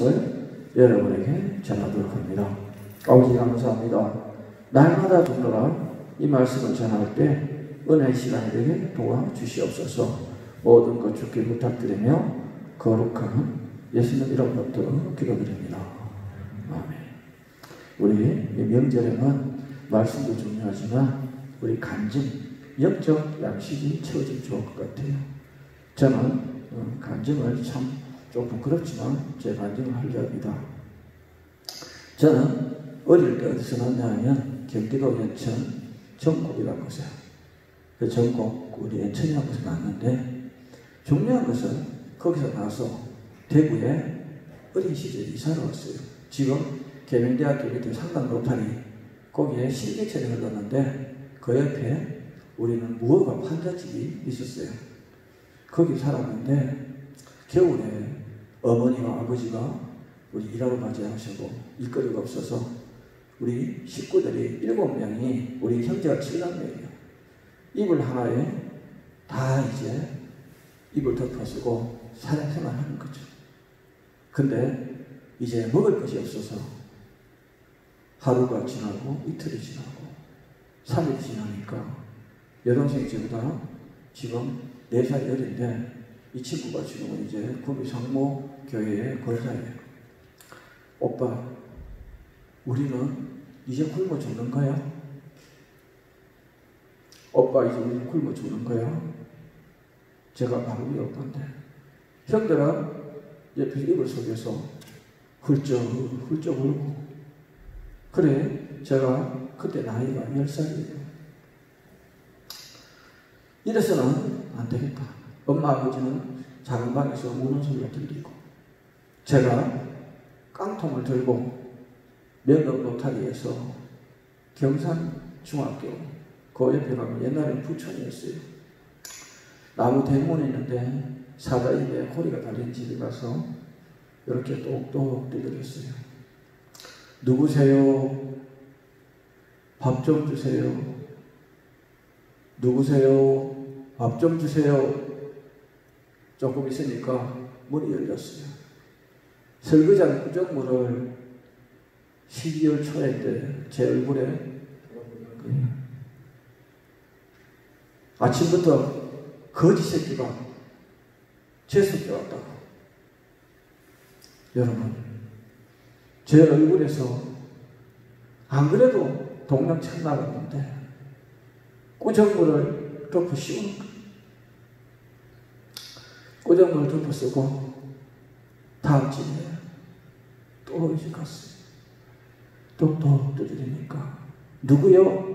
말씀을 여러분에게 전하도록 합니다. 아버지 감사합니다. 날마다 주노라 이 말씀을 전할 때 은혜의 시간이 되게 도와주시옵소서. 모든 것 주께 부탁드리며 거룩한 예수님 이름부터 기도드립니다. 아멘. 우리 명절에는 말씀도 중요하지만 우리 간증, 영적 양식이 채워지면 좋을 것 같아요. 저는 간증을 참 좀 부끄럽지만 제 간증을 하려 합니다. 저는 어릴 때 어디서 났냐면 경기도 연천 정곡이라는 곳이에요. 그 정곡 우리 연천이라는 곳에 났는데 중요한 것은 거기서 나서 대구에 어린 시절에 이사를 왔어요. 지금 계명대학교 밑에 상당 로타리 거기에 실기철이 흘렀는데 그 옆에 우리는 무허가 판잣집이 있었어요. 거기 살았는데 겨울에 어머니와 아버지가 우리 일하러 가지 않으시고 일거리가 없어서 우리 식구들이 7명이 우리 형제가 7남매예요. 이불 하나에 다 이제 이불 덮어쓰고 사냥생활 하는 거죠. 근데 이제 먹을 것이 없어서 하루가 지나고 이틀이 지나고 3일이 지나니까 여동생이 저보다 지금 4살이 어린데 이 친구가 지금은 이제 구미 상모교회의 권사예요. 오빠, 우리는 이제 굶어 죽는 거야? 오빠, 이제 우리 굶어 죽는 거야? 제가 바로 우리 오빠인데 형들은 옆에 이불 속에서 훌쩍 울고 그래 제가 그때 나이가 10살이에요. 이래서는 안 되겠다. 엄마 아버지는 작은 방에서 우는 소리가 들리고 제가 깡통을 들고 면허 로타리에서 경산중학교 그 옆에 가면 옛날에는 부천이었어요. 나무 대문이 있는데 사다입에 고리가 달린 집에 가서 이렇게 똑똑 두드렸어요. 누구세요? 밥 좀 주세요. 누구세요? 밥 좀 주세요. 조금 있으니까 문이 열렸어요. 설거지한 구정물을 12월 초에 제 얼굴에 아침부터 거지 새끼가 재수없게 왔다고. 여러분, 제 얼굴에서 안 그래도 동남천 나갔는데 구정물을 덮어 씌우는 거예요. 꾸정물을 덮어 쓰고 다음 집에 또 이제 갔어요. 똑똑 두드리니까 누구요?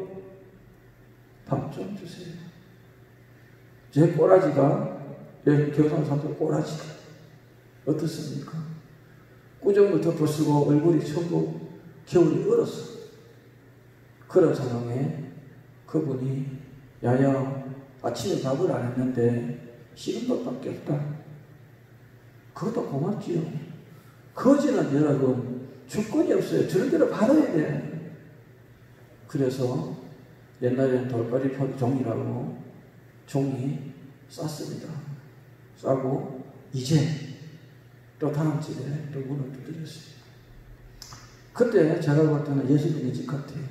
밥 좀 주세요. 제 꼬라지가 경상사도 꼬라지가 어떻습니까? 꾸정물 덮어 쓰고 얼굴이 전부 겨울이 얼었어. 그런 상황에 그분이 야야 아침에 밥을 안 했는데 식은 것밖에 없다. 그것도 고맙지요. 거지는 여러분 주권이 없어요. 저런 대로 받아야 돼. 그래서 옛날에는 돌발이 종이라고 종이 쌌습니다. 싸고 이제 또 다음 집에 또 문을 두드렸어요. 그때 제가 볼 때는 예수님의 집 같아요.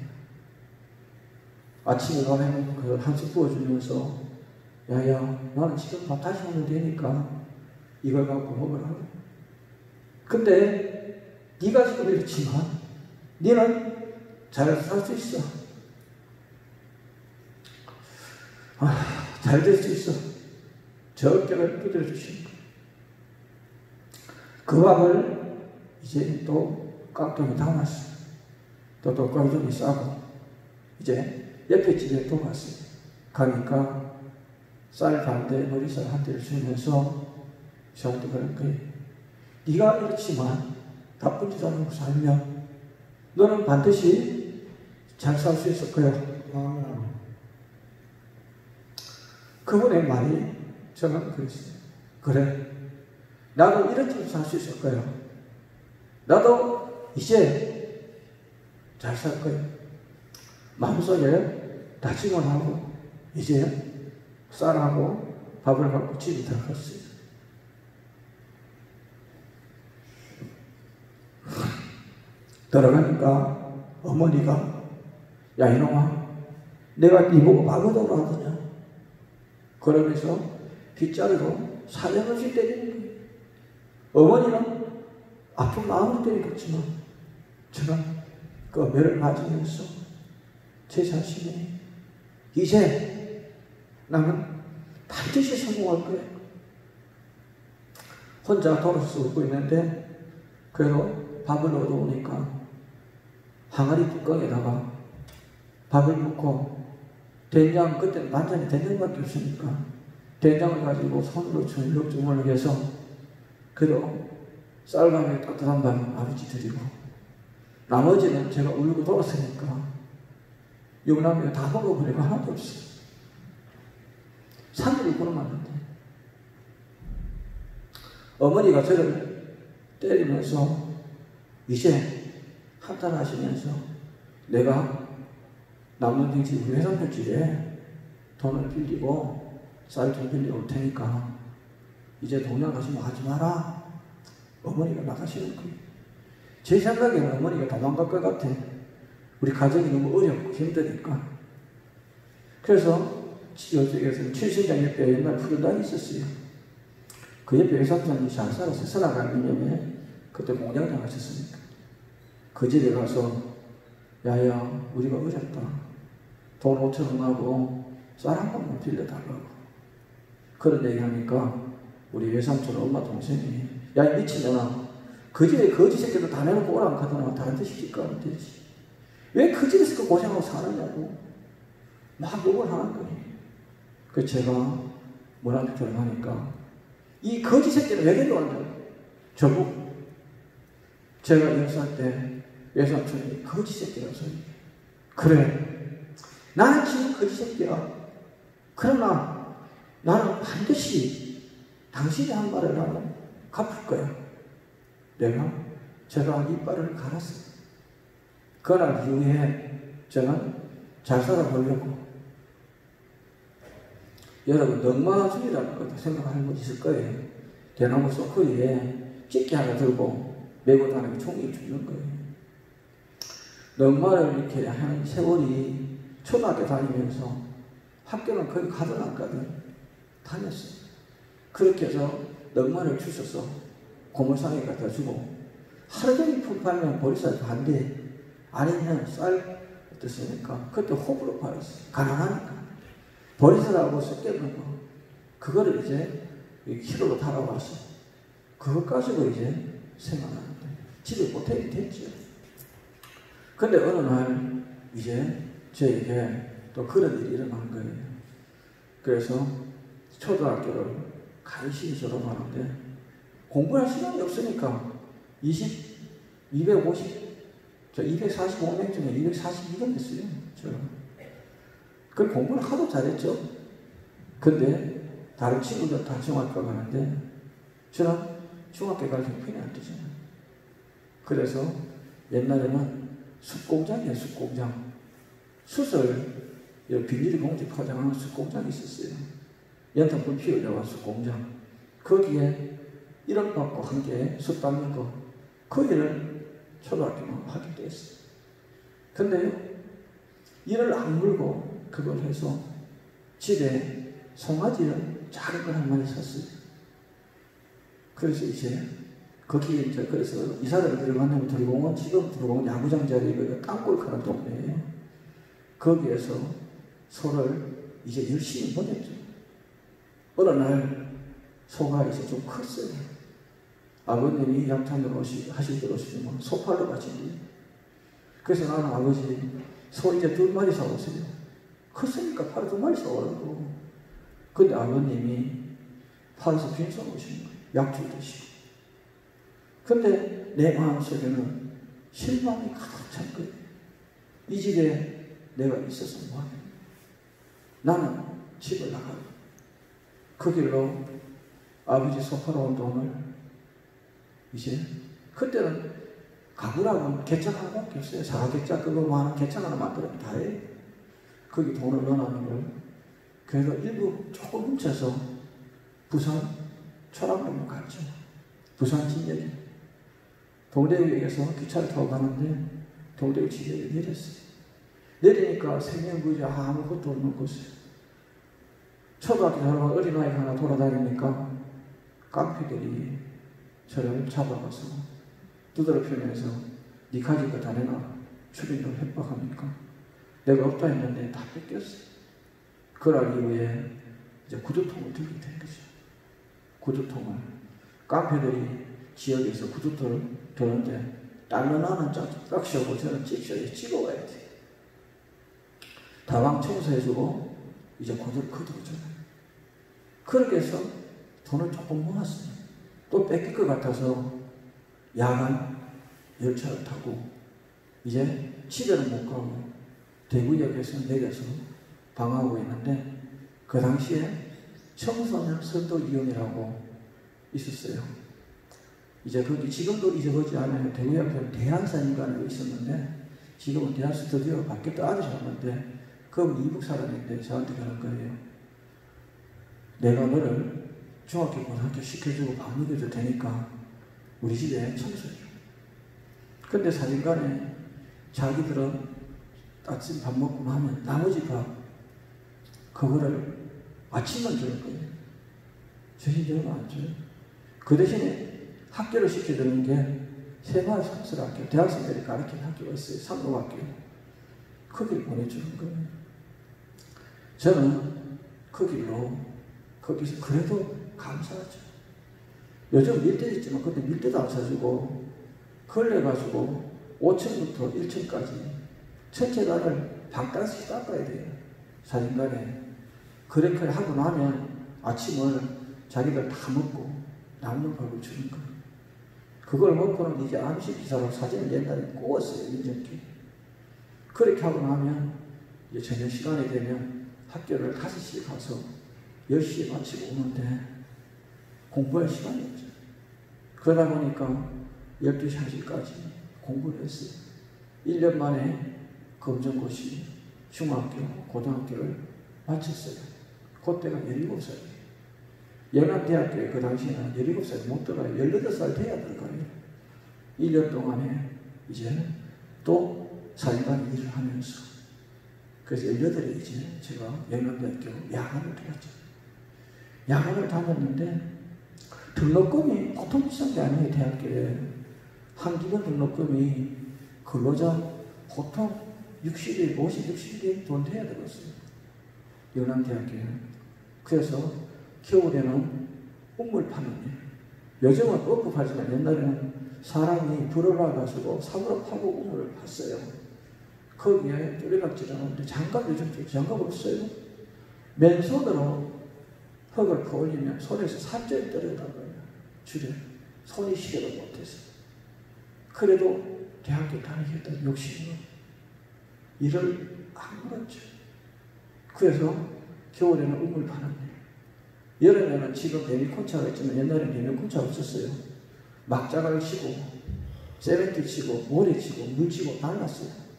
아침에 가면 그 한식 부어주면서 야야 나는 지금 밥 다시 오면 되니까 이걸 갖고 먹으라고. 근데 네가 지금 이렇지만 너는 잘 살 수 있어. 잘 될 수 있어. 저 어깨를 두드려 주시는 거예요. 그 밥을 이제 또 깡통에 담았어요. 또 떡가루 좀 싸고 이제 옆에 집에 또 갔어요. 가니까 쌀 반대 머리살 한 대를 주면서 저한테 그럴 거예요. 네가 이렇지만 나쁜 짓 안 하고 살면 너는 반드시 잘 살 수 있을 거야. 그분의 말이 저는 그랬어요. 그래 나도 이런 짓 살 수 있을 거야. 나도 이제 잘 살 거야. 마음속에 다짐을 하고 이제 쌀하고 밥을 갖고 집에 들어갔어요. 들어가니까 어머니가 야 이놈아 내가 네 보고 바보도로 하더냐 그러면서 빗자루로 사정없이 때리는 거예요. 어머니는 아픈 마음으로 때리겠지만 저는 그 매를 맞으면서 제 자신이 이제 나는 반드시 성공할 거예요. 혼자 돌아서 웃고 있는데 그래도 밥을 얻어오니까 항아리 뚜껑에다가 밥을 넣고 된장, 그때 반찬이 된장밖에 없으니까 된장을 가지고 손으로 주물럭주물럭 해서 그래도 쌀밥에 따뜻한 밥은 아버지 드리고 나머지는 제가 울고 돌았으니까 육남매가 다 먹어버리고 하나도 없어요. 3일을 굶어봤는데 어머니가 저를 때리면서 이제 한탄하시면서 내가 남는 집에 외상표집에 돈을 빌리고 쌀 좀 빌려 올 테니까 이제 동양 가시면 하지 마라. 어머니가 나가시는 거예요. 제 생각에는 어머니가 도망갈 것 같아. 우리 가정이 너무 어렵고 힘드니까. 그래서 이쪽에서는 칠신장 옆에 옛날 푸른단이 있었어요. 그 옆에 외삼촌이 잘 살았어요. 선악알미늄에 그때 공장장 하셨으니까. 그 집에 가서 야야 우리가 어렵다. 돈 5,000원 하고 쌀 한 번만 빌려달라고. 그런 얘기하니까 우리 외삼촌 엄마 동생이 야 이 미친년아 그 집에 거지 새끼들 다 내놓고 오라고 하더나 다른 데 시집가 하면 되지. 왜 그 집에서 그 고생하고 사느냐고 막 욕을 하는 거예요. 그 제가 뭐라고 들어가니까 이 거지 새끼는 왜 데려왔냐고. 저보고 제가 10살 때 외삼촌이 거지 새끼라서 그래 나는 지금 거지 새끼야. 그러나 나는 반드시 당신이 한 말을 나는 갚을 거야. 제가 이빨을 갈았어요. 그날 이후에 저는 잘 살아보려고 여러분 넉마주의라는 것도 생각하는 분 있을 거예요. 대나무 소쿠리에 집게 하나 들고 메고 다니는 총이 죽는 거예요. 넉마를 이렇게 한 세월이 초등학교 다니면서 학교는 거의 가든 안 가든 다녔어요. 그렇게 해서 넉마를 주셔서 고물상에 갖다 주고 하루 종일 풀팔면 보리쌀 반대 아니면 쌀 어땠습니까? 그때 호불호 팔았어요. 가난하니까 보리쌀하고 섞여있는 거 그거를 이제 키로로 달아와서 그것 가지고 이제 생활하는데 집에 보탬이 됐죠. 근데 어느 날 이제 저에게 또 그런 일이 일어난 거예요. 그래서 초등학교를 간신히 졸업하는데 공부할 시간이 없으니까 245명 중에 242명 됐어요. 그 공부를 하도 잘했죠. 근데 다른 친구들 다 중학교 가는데 저는 중학교 갈 형편이 안 되잖아요. 그래서 옛날에는 숯공장이에요. 숯공장. 숯을 비닐봉지 포장하는 숯공장이 있었어요. 연탄불 피우려고 숯공장. 거기에 1원 받고 한 개에 숯 담는 거. 그 일을 초등학교만 하기도 했어요. 근데 일을 안 물고 그걸 해서 집에 송아지를 작은 걸 한 마리 샀어요. 그래서 이제 거기에 이제 그래서 이사를 들어가면 들어공은 지금 들어공은 야구장 자리가 땅굴 가는 동네예요. 거기에서 소를 이제 열심히 보냈죠. 어느 날 소가 이제 좀 컸어요. 아버님이 양탄으로 하시도록 오시면 소팔로 가시니. 그래서 나는 아버지 소 이제 2마리 사오세요. 컸으니까 팔을 2마리 사오라고. 근데 아버님이 팔에서 빈손 오시는 거예요. 약주 드시고. 근데 내 마음속에는 실망이 가득 찬 거예요. 이 집에 내가 있어서 뭐하냐. 나는 집을 나가고 그 길로 아버지 소파로 온 돈을 이제 그때는 가구라고 개짝 하나밖에 없어요. 사각개짝 그거 뭐 하나 개짝 하나 만들면 다 해요. 거기 돈을 넣어놓는 걸 그래서 일부 조금 훔쳐서 부산 초락으로 갔죠. 부산 진역에. 동대구역에서 기차를 타고 가는데 동대구 지역에 내렸어요. 내리니까 생명구조 아무것도 없는 곳이에요. 초등학교 졸업한 어린아이가 하나 돌아다니니까 깡패들이 저를 잡아가서 두드러 펴면서 네 가진 거 다 내놔라. 추빈을 협박하니까 내가 없다 했는데 다 뺏겼어요. 그날 이후에 이제 구두통을 들게 된 거죠. 구두통을. 깡패들이 지역에서 구두통을 드는데 다른 하나는 짝짝시하고 저는 찍셔야 찍어와야 돼. 다방 청소해주고 이제 구두를 걷어오잖아요. 그렇게 해서 돈을 조금 모았어요. 또 뺏길 것 같아서 야간 열차를 타고 이제 집에는 못 가고 대구역에서 내려서 방황하고 있는데 그 당시에 청소년 선도위원회라고 있었어요. 이제 거기 지금도 잊어버리지 않아요. 대구역에는 대한산인가라고 있었는데 지금은 대한 스튜디오로 바뀌었다 아저씨 왔는데 그분 이북 사람인데 저한테 그런 거예요. 내가 너를 중학교 고등학교 시켜주고 밥 먹여도 되니까 우리 집에 청소해줘. 근데 사진관에 자기들은 아침 밥 먹고 하면 나머지 밥 그거를 아침만 주는 거예요. 저희들은 안 줘요. 그 대신에 학교를 시켜주는 게 세마을상설학교, 대학생들이 가르치는 학교가 있어요. 상록학교. 거기를 보내주는 거예요. 저는 그 길로 거기서 그래도 감사하죠. 요즘 밀대 있지만 그때 밀대도 안 사주고 걸려가지고 5층부터 1층까지 전체 단을 방따씩 닦아야 돼요. 사진관에. 그렇게 하고 나면 아침을 자기들 다 먹고 남는 밥을 주는 거예요. 그걸 먹고는 이제 암시 기사로 사진을 옛날에 구웠어요. 인정기. 그렇게 하고 나면 이제 저녁 시간이 되면 학교를 5시에 가서 10시에 마치고 오는데 공부할 시간이 없죠. 그러다 보니까 12시, 1시까지 공부를 했어요. 1년 만에 검정고시 중학교, 고등학교를 마쳤어요. 그때가 17살이에요. 연합대학교에 그 당시에는 17살 못 들어가요. 18살 돼야 들어가요. 1년 동안에 이제 또 사회반 일을 하면서 그래서 18에 이제 제가 연합대학교 야간을 들었죠. 야간을 다녔는데 등록금이 보통 비싼 게 아니에요. 대학교에 한 기본 등록금이 근로자 보통 60일, 50, 60일 돈 돼야 되겠어요. 연합대학교에. 그래서 겨울에는 우물 파는 일. 요즘은 법급하지만 옛날에는 사람이 불을 놔가지고 사고로 파고 우물을 팠어요. 거기에 뚜레박질 하는데 장갑 요즘 장갑 없어요. 맨손으로 흙을 퍼올리면 손에서 살점이 떨어져나가요. 줄에 손이 시려를 못해서. 그래도 대학교 다니겠다는 욕심으로 일을 안 그렇죠. 그래서 겨울에는 우물 파는 일. 여름에는 지금 레미콘차가 있지만 옛날에는 레미콘차 없었어요. 막자갈 치고 세멘트 치고 모래 치고 물 치고 달랐어요.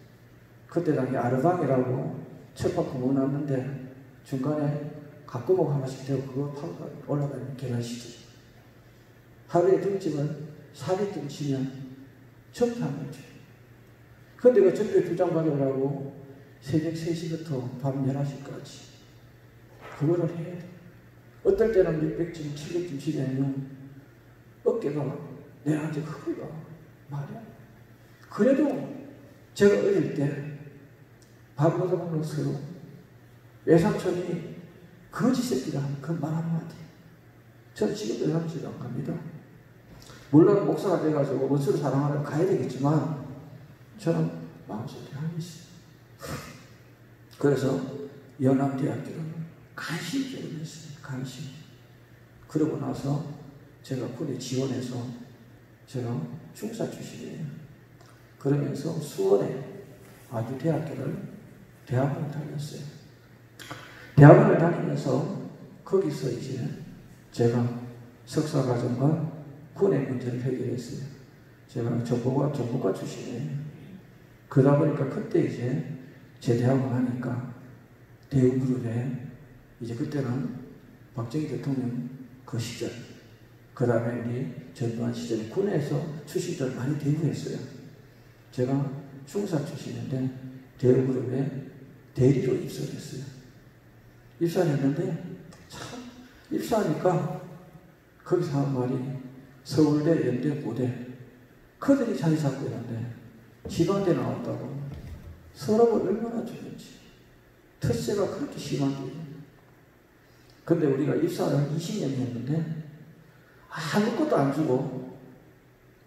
그때 당시 아르방이라고 철판 구멍 났는데 중간에 각구멍 하나씩 되고 그거 파고 올라가는 계란시죠. 하루에 등집은 4리터 치면 접하는 거죠. 근데 그 전에 2장 가져오라고 새벽 3시부터 밤 11시까지 그거를 해야 돼. 어떨 때는 600쯤, 700쯤 치면 어깨가 내한테 허리가 말이야. 그래도 제가 어릴 때 밥 얻어먹는 서로 외삼촌이 거지 새끼라 하는 그 말 한마디. 저는 지금도 외삼촌이 안 갑니다. 물론 목사가 돼가지고 원수를 사랑하려면 가야 되겠지만 저는 마음속에 한이 있어요. 그래서 연합대학교를 간신히 했어요. 간신히. 그러고 나서 제가 군에 지원해서 제가 중사 출신이에요. 그러면서 수원에 아주 대학원을 다녔어요. 대학원을 다니면서 거기서 이제 제가 석사과정과 군의 문제를 해결했어요. 제가 정보과 출신이에요. 그러다 보니까 그때 이제 제대하고 나니까 대우그룹에 이제 그때는 박정희 대통령 그 시절 그 다음에 우리 전두환 시절에 군에서 출신들 많이 대우했어요. 제가 중사 출신인데 대우그룹에 대리로 입사했어요. 입사했는데 참 입사하니까 거기서 한 말이 서울대, 연대, 고대 그들이 자리 잡고 있는데 지방대 나왔다고 서럽을 얼마나 주는지 텃세가 그렇게 심한데 근데 우리가 입사를 20년 했는데 아무것도 안 주고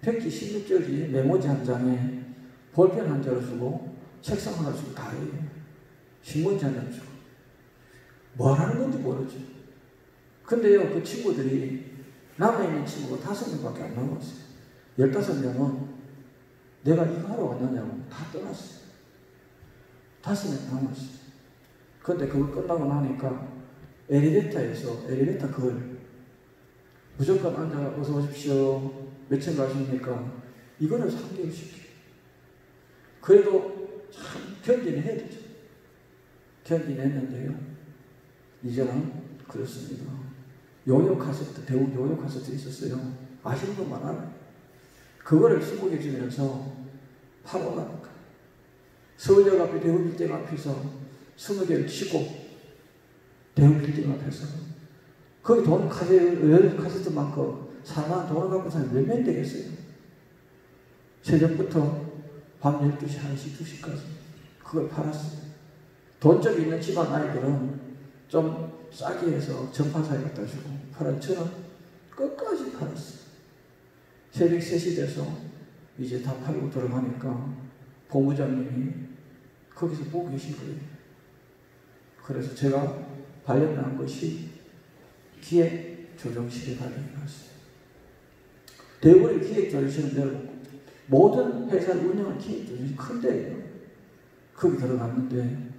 백지 16쪽이 메모지 한 장에 볼펜 한 장을 주고 책상 하나 주고 다 해요. 신문지 한 장 주고 뭘 하는 건지 모르죠. 근데요 그 친구들이 남아있는 친구가 5명밖에 안 남았어요. 15명은 내가 이거 하러 왔느냐고 다 떠났어요. 5명 남았어요. 근데 그거 끝나고 나니까 엘리베이터에서 엘리베이터 그걸 무조건 앉아 어서 오십시오. 몇 층 가십니까? 이거를 3개월 시켜요. 그래도 참 견디는 해야 되죠. 견디는 했는데요. 이제는 그렇습니다. 요요 카세트, 대우 요요 카세트 있었어요. 아시는 분 많아요. 그거를 20개 주면서 팔아오라니까. 서울역 앞에 대우 빌딩 앞에서 20개를 치고 대우 빌딩 앞에서 거기 돈 카세트만큼 사람 돈을 갖고 사면 몇 명 되겠어요? 새벽부터 밤 12시, 1시, 2시까지 그걸 팔았어요. 돈 좀 있는 집안 아이들은 좀 싸게 해서 전파사에 갖다 주고 팔았 저는 끝까지 팔았어요. 새벽 3시 돼서 이제 다 팔고 들어가니까 본부장님이 거기서 보고 계신 거예요. 그래서 제가 발령난 것이 기획조정실에 발령이 났어요. 대구의 기획조정실은 여러분 모든 회사 운영을 기획조정실이 큰 데예요. 거기 들어갔는데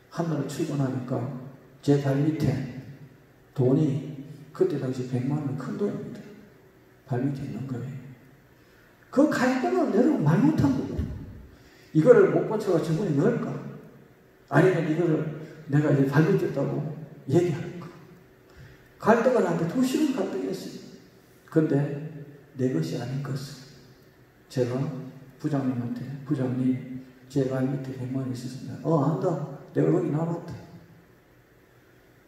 한날 출근하니까 제 발 밑에 돈이 그때 당시 100만 원 큰 돈입니다. 발 밑에 있는 거예요. 그 갈등은 여러분 말 못한 거예요. 이거를 못 고쳐가 저분이 넣을까? 아니면 이거를 내가 이제 발 밑에 있다고 얘기할까? 갈등을 하는데 2시간 갈등했어요. 근데 내 것이 아닌 것을 제가 부장님한테 부장님 제 발 밑에 100만 원 있었습니다. 안다. 내가 거기 남았다.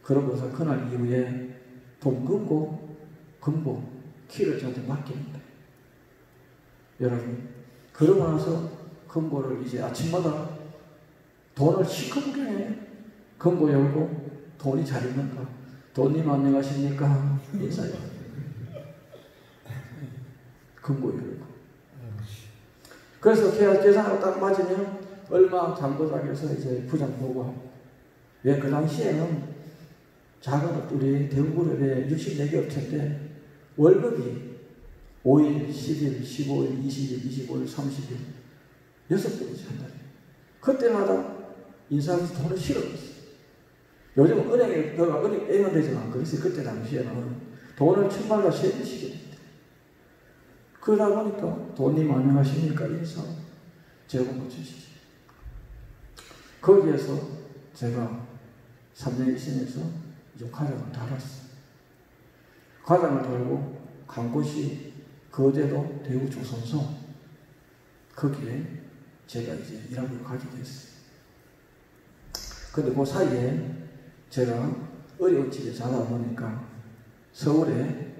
그러고서 그날 이후에 돈 금고 키를 저한테 맡깁니다. 여러분 그러고 나서 금고를 이제 아침마다 돈을 시커멓게 해. 금고 열고 돈이 잘 있는가? 돈님 안녕하십니까? 인사해. 금고 열고. 그래서 계산하고 딱 맞으면 얼마 잠궈자기에서 이제 부장 보고하고. 왜 그 당시에는 작은 우리 대우그룹에 64개 업체인데 월급이 5일, 10일, 15일, 20일, 25일, 30일 6번이지 한 달에. 그때마다 인사하면서 돈을 실어줬어요. 요즘은 은행에 애원되지는 않고 그랬어요. 그때 당시에는 돈을 천만과 세번 시켰는데 그러다 보니까 돈님 안녕하십니까 인사 제공 주시죠. 거기에서 제가 3년 있으면서 이제 과장을 달았어요. 과장을 달고 간 곳이 거제도 대우조선소 거기에 제가 이제 일하고 가게 됐어요. 근데 그 사이에 제가 어려운 집에 살다 보니까 서울에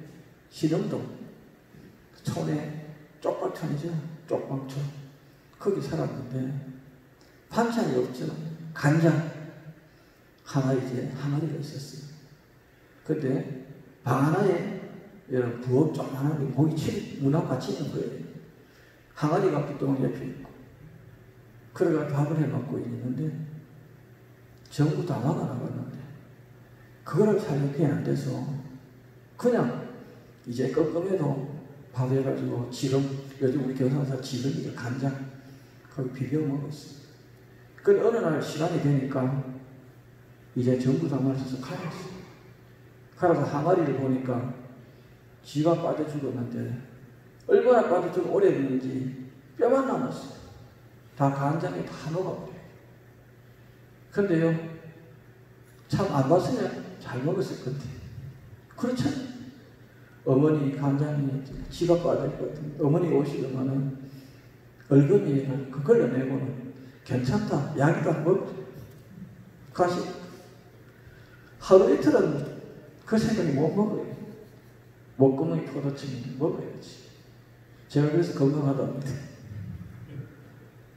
신흥동 촌에 쪽방촌이죠. 쪽방촌 거기 살았는데 반찬이 없죠. 간장 하나 이제 항아리가 있었어요. 근데 방 하나에 여러분 부엌 조그마한 거기 문하고 같이 있는 거예요. 항아리가 뚜껑 옆에 있고 그래가 밥을 해먹고 있는데 전부 다 막아나갔는데 그거를 살려게 안 돼서 그냥 이제 껌껌해도 밥 해가지고 지금 요즘 우리 경상사 지금이죠. 간장 거기 비벼 먹었어요. 근데 어느 날 시간이 되니까 이제 전부 다 마셔서 갈았어요. 갈아서 항아리를 보니까 쥐가 빠져 죽었는데 얼마나 빠져 죽어 오래 있는지 뼈만 남았어요. 다 간장에 다 녹아버려요. 근데요 참 안 봤으면 잘 먹었을 건데 그렇잖아요. 어머니 간장이 지갑 빠질 것 같은 어머니 오시더만은 얼금이 그 걸려내고는 괜찮다. 약이다. 가시. 하루 이틀은 그 생각이 못 먹어요. 목구멍이 터졌으면 먹어야지. 제가 그래서 건강하답니다.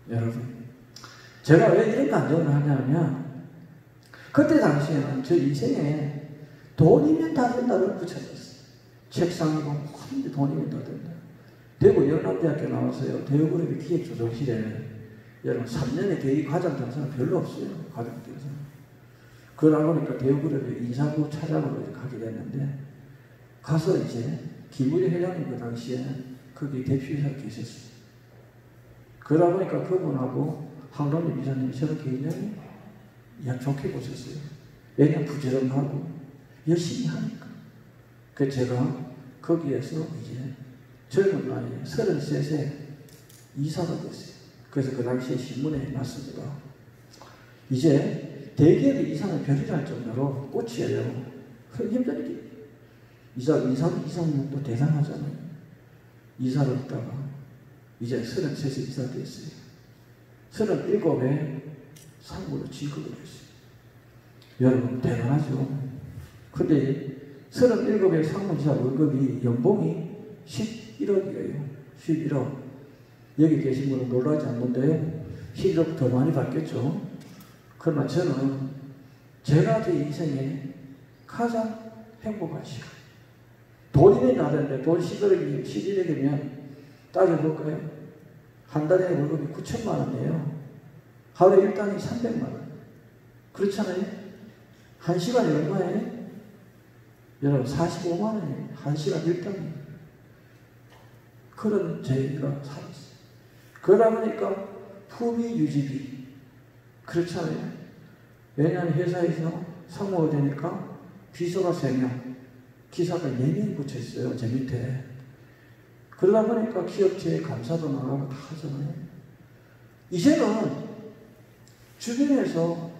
여러분, 제가 왜 이런 감정을 하냐면 그때 당시에는 저 인생에 돈이면 다 된다를 붙여졌어요. 책상이고 뭔데 돈이면 다 된다. 대구 영남대학교 나와서요. 대우그룹의 기획조정실에 여러분 3년의 대의 과장 장사는 별로 없어요. 과장들에서. 그러다 보니까 대우그룹의 인사부 차장으로 가게 됐는데 가서 이제 김우리 회장님 그 당시에 거기 대표이사로 계셨어요. 그러다 보니까 그분하고 황론립 이사님이 저를 굉장히 좋게 보셨어요. 왜냐면 부지런하고 열심히 하니까. 그래서 제가 거기에서 이제 젊은 나이에 33세 이사가 됐어요. 그래서 그 당시에 신문에 났습니다. 이제 대기업의 이사는 별이랄 정도로 꽃이에요. 힘들게. 이사님도 대단하잖아요. 이사를 했다가 이제 33세 이사 됐어요. 37에 상무로 진급을 했어요. 여러분 대단하죠. 근데 37에 상무이사 월급이 연봉이 11억이에요. 11억. 여기 계신 분은 놀라지 않는데요. 11억 더 많이 받겠죠. 그러나 저는 제가 제 인생에 가장 행복한 시간. 돈이면 나는데 돈 11억이면 따져볼까요? 한 달에 월급이 9천만 원이에요. 하루에 일당이 300만 원. 그렇잖아요? 한 시간이 얼마예요? 여러분 45만 원이에요. 한 시간 일당이. 그런 저희가 살았어요. 그러다 보니까 품위 유지비. 그렇잖아요. 왜냐하면 회사에서 상무가 되니까 비서가 3명, 기사가 4명 붙여있어요. 제 밑에. 그러다 보니까 기업체에 감사도 나가고 다 하잖아요. 이제는 주변에서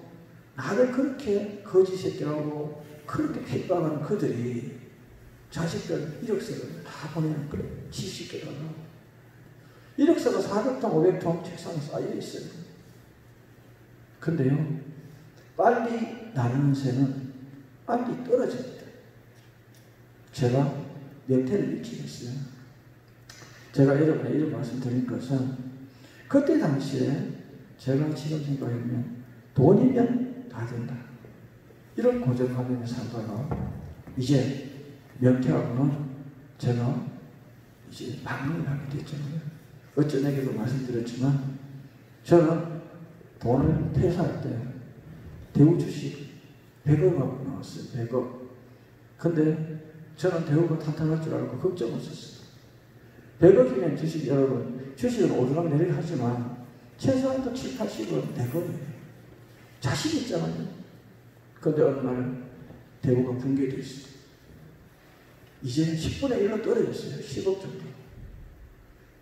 나를 그렇게 거지 새끼라고 그렇게 핍박하는 그들이 자식들 이력서를 다 보내는 거예요. 70개다가. 이력서가 400통, 500통 책상에 쌓여 있어요. 근데요, 빨리 나누는 새는 빨리 떨어집니다. 제가 명태를 미치겠어요. 제가 여러분에 이런 말씀 드린 것은 그때 당시에 제가 지금 생각하면 돈이면 다 된다. 이런 고정관념에 살다가 이제 명태하고는 제가 이제 방문을 하게 됐잖아요. 어쩌내게도 말씀드렸지만 저는 돈을 퇴사할 때 대우 주식 100억 갖고 나왔어요. 100억. 근데 저는 대우가 탄탄할 줄 알고 걱정 없었어요. 100억이면 주식 여러분 주식은 오르락 내리락 하지만 최소한도 7, 80은 되거든요. 자신 있잖아요. 근데 어느 날 대우가 붕괴됐어요. 이제 10분의 1로 떨어졌어요. 10억 정도.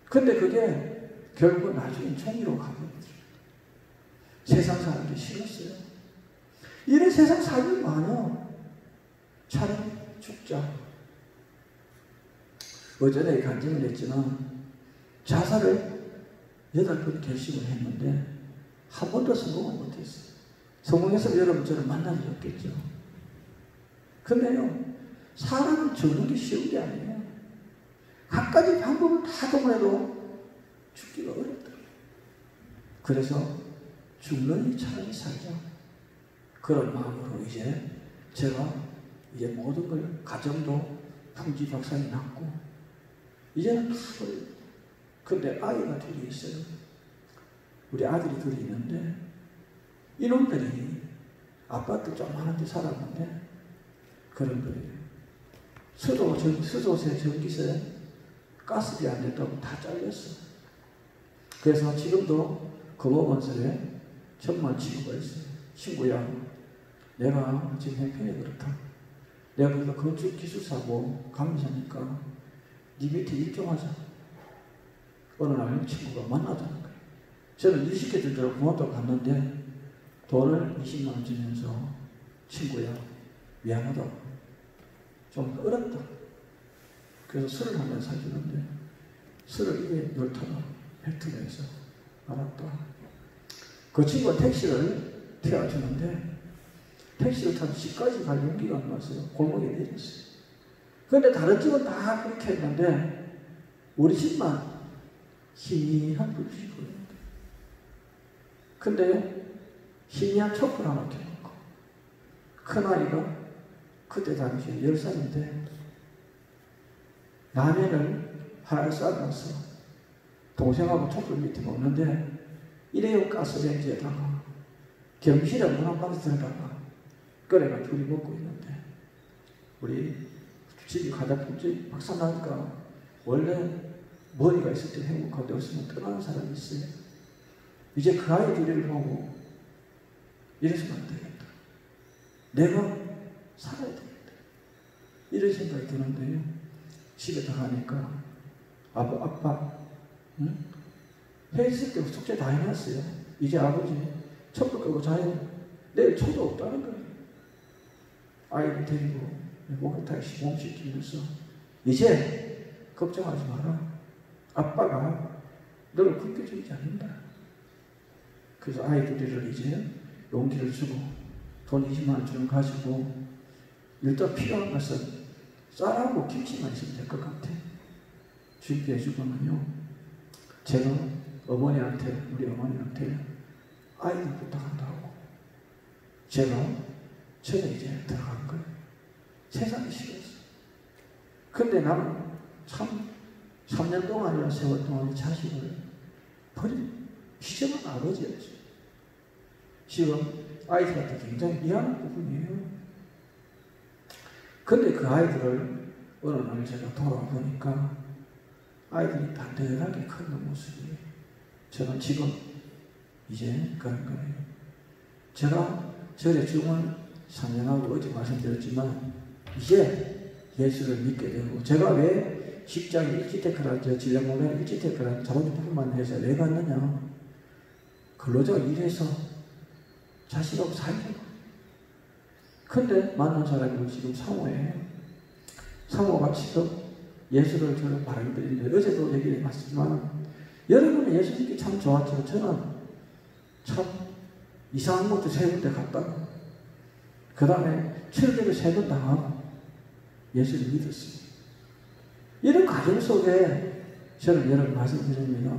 근데 그게 결국 나중에 총리로 가버렸어요. 세상 사람들이 싫었어요. 이런 세상 살면 많아. 차라리 죽자. 어제내 간증을 했지만 자살을 8번 결심을 했는데 한 번도 성공을 못했어요. 성공해서 여러분 저를 만나지 않겠죠. 근데요, 사람을 죽는 게 쉬운 게 아니에요. 갖가지 방법을 다 동원해도 죽기가 어렵다. 그래서 죽느니 차라리 살자. 그런 마음으로 이제 제가 이제 모든 걸 가정도 풍지박산이 났고 이제는 다 버려요. 근데 아이가 둘이 있어요. 우리 아들이 둘이 있는데 이놈들이 아파트 조그마한 데 살았는데 그런 거예요. 수도세, 전기세, 가스비 안 됐다고 다 잘렸어. 그래서 지금도 금호건설에 정말 친구가 있어요. 친구야, 내가 지금 형편이 그렇다. 내가 그래서 건축기술사고 감사니까 네 밑에 일종하자. 어느 날 친구가 만나자는 거예요. 저는 일 시켜줄 줄 알고 고맙다고 갔는데 돈을 20만 원 주면서 친구야, 미안하다. 좀 어렵다. 그래서 술을 한 잔 사주는데 술을 입에 넣다가 뱉으려 해서 알았다. 그 친구가 택시를 태워주는데 택시를 타서 집까지 갈 용기가 안 나서 골목에 내렸어요. 그런데 다른 집은 다 그렇게 했는데 우리 집만 희미한 불이 보였는데 근데 희미한 촛불 하나 켜놓고 큰아이가 그때 당시에 10살인데 라면을 하나 싸면서 동생하고 촛불 밑에 먹는데 일회용 가스레인지에다가 경실에 물 한 방울 들어다가 끓여가 둘이 먹고 있는데 우리 집이 가자품집 박사 나니까 원래 머리가 있을 때 행복한데 없으면 떠나는 사람이 있어요. 이제 그 아이 둘이를 보고 이래서는 안 되겠다. 내가 살아야 되겠다. 이런 생각이 드는데요. 집에 들어가니까 아빠 응? 회식 때 숙제 다 해놨어요. 이제 아버지 촛불 끄고 자요. 내일 초도 없다는 거예요. 아이를 데리고 목욕탕에 시범시키면서 이제 걱정하지 마라. 아빠가 너를 굶겨주지 않는다. 그래서 아이들을 이제 용기를 주고 돈 20만 원 좀 가지고 일단 필요한 것은 쌀하고 김치만 있으면 될 것 같아. 준비해 주고는요. 제가 어머니한테 우리 어머니한테 아이들 부탁한다고 제가 전에 이제 들어간 거예요. 세상이 싫었어. 근데 나는 참 3년 동안이나 세월 동안 자식을 버린 비정한 아버지였어요. 지금 아이들한테 굉장히 미안한 부분이에요. 근데 그 아이들을 어느 날 제가 돌아보니까 아이들이 단단하게 큰 모습이 저는 지금 이제 그런 거예요. 제가 절에 죽은 3년하고 어제 말씀드렸지만 이제 예수를 믿게 되고 제가 왜 직장에 일지테크라는 진료모델 일지테크라는 자본주의 부분만 해서 왜 갔느냐. 근로자가 일해서 자식하고 살려고. 근데 만난 사람이 지금 사모예요. 사모가 지금 예수를 저는 바라기드리는데 어제도 얘기해 봤지만 여러분은 예수 믿기 참 좋았죠. 저는 참 이상한 것도 세 군데 갔다가 그 다음에 철교를 3번 당하고 예수를 믿었습니다. 이런 과정 속에 저는 여러분 말씀드립니다.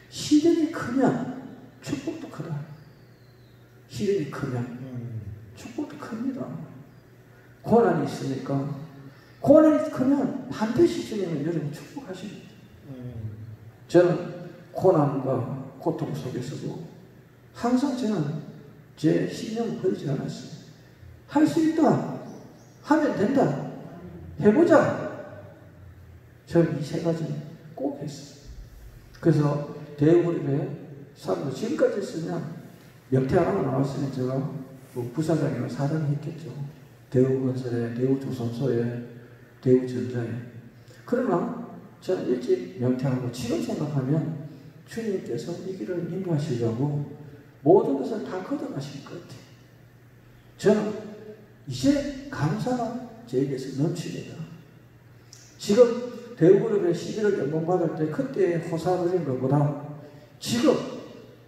시련이 크면 축복도 크다. 시련이 크면 축복도 큽니다. 고난이 있으니까 고난이 크면 반드시 주님은 여러분 축복하십니다. 저는 고난과 고통 속에서도 항상 저는 제 신념을 버리지 않았어요. 할 수 있다. 하면 된다. 해보자. 저는 이 3가지 꼭 했어요. 그래서 대우그룹의 사람도 지금까지 했으면 명태 하나가 나왔으면 제가 뭐 부사장이나 사장이 했겠죠. 대우건설에, 대우조선소에, 대우전자에. 그러나 저는 일찍 명태하고 지금 생각하면 주님께서 이 길을 인도하시려고 모든 것을 다 걷어가실 것 같아요. 저는 이제 감사가 저에게서 넘칩니다. 지금 대우그룹에 11월 연봉 받을 때 그때 호사버린 것보다 지금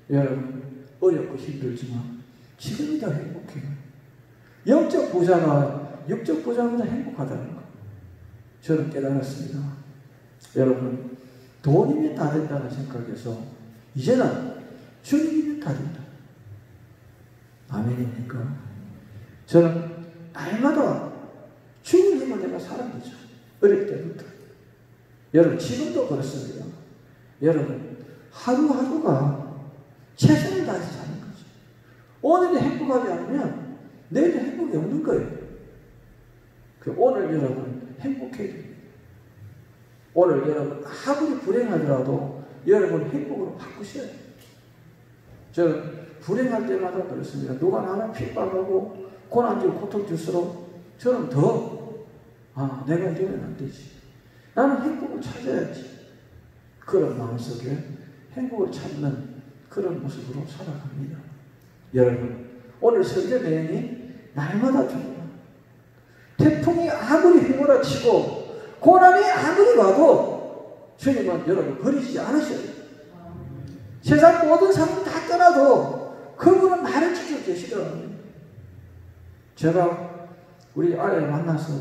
여러분 어렵고 힘들지만 지금이 더 행복해요. 영적 부자가 육적 부자보다 행복하다는 거 저는 깨달았습니다. 여러분 돈이면 다 된다는 생각에서 이제는 주님이면 다 된다. 아멘입니까? 저는 날마다 주님 힘을 내가 사는 거죠. 어릴 때부터. 여러분 지금도 그렇습니다. 여러분 하루하루가 최선을 다해서 사는 거죠. 오늘이 행복하지 않으면 내일은 행복이 없는 거예요. 오늘 여러분 행복해야 됩니다. 오늘 여러분 아무리 불행하더라도 여러분 행복으로 바꾸셔야 돼요. 저는 불행할 때마다 그렇습니다. 누가 나를 핍박하고 고난 주고 고통 줄수록 저는 더 내가 이러면 안 되지. 나는 행복을 찾아야지. 그런 마음속에 행복을 찾는 그런 모습으로 살아갑니다. 여러분 오늘 설교 내용이 날마다 중요합니다. 태풍이 아무리 휘몰아치고 고난이 아무리 와도 주님은 여러분 버리시지 않으셔요. 세상 모든 사람 다 떠나도 그분은 나를 지키고 계시더라고요. 제가 우리 아내를 만나서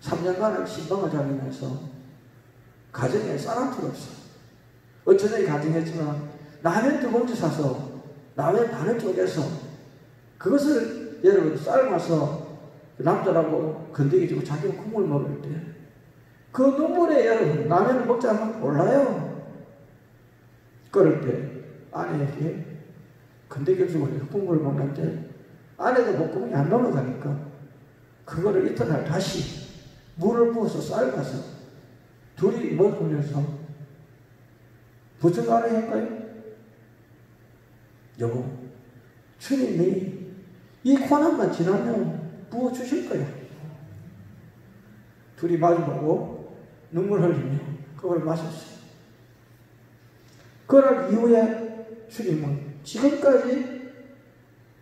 3년간을 신방을 다니면서 가정에 쌀한풀 없어. 어쩌다 가정했지만 라면 2봉지 사서 라면 반을 쪼개서 그것을 여러분 삶아서 남자라고 건더기 주고 자기가 국물 먹을 때 그 눈물에 여러분 라면을 먹자면 몰라요. 끓을 때 아내에게 건더기를 주고 국물을 먹는데 아내도 목구멍이 안 넘어가니까 그거를 이튿날 다시 물을 부어서 삶아서 둘이 먹으면서 무슨 말을 할까요? 여보, 주님이 이 고난만 지나면 부어주실 거야. 둘이 마주보고 눈물 흘리며 그걸 마셨어요. 그날 이후에 주님은 지금까지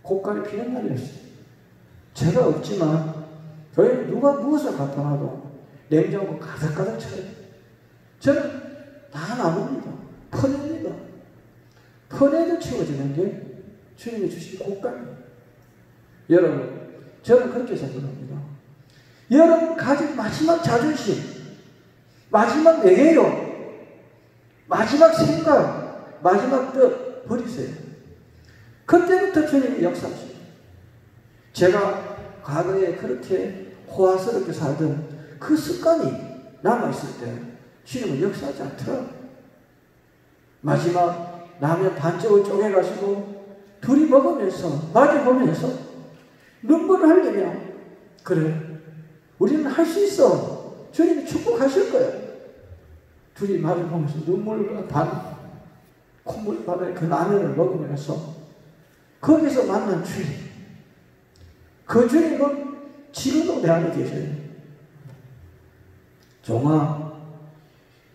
고깔이 피는 날이었어요. 제가 없지만 저희 누가 무엇을 갖다 놔도 냉장고 가득가득 차요. 저는 다 나눕니다. 퍼냅니다. 퍼내도 채워지는 게 주님이 주신 고깔입니다. 여러분, 저는 그렇게 생각합니다. 여러분 가진 마지막 자존심, 마지막 매개요, 마지막 생각, 마지막 뜻 버리세요. 그때부터 주님이 역사하십니다. 제가 과거에 그렇게 호화스럽게 살던 그 습관이 남아있을 때 주님은 역사하지 않더라고요. 마지막 라면 반쪽을 쪼개가지고 둘이 먹으면서 마주보면서 눈물을 흘리며 그래 우리는 할 수 있어. 주님이 축복하실 거예요. 둘이 마주보면서 눈물 반 콧물 반에 그 라면을 먹으면서 거기서 만난 주님, 그 주님은 지금도 내 안에 계셔요. 종아,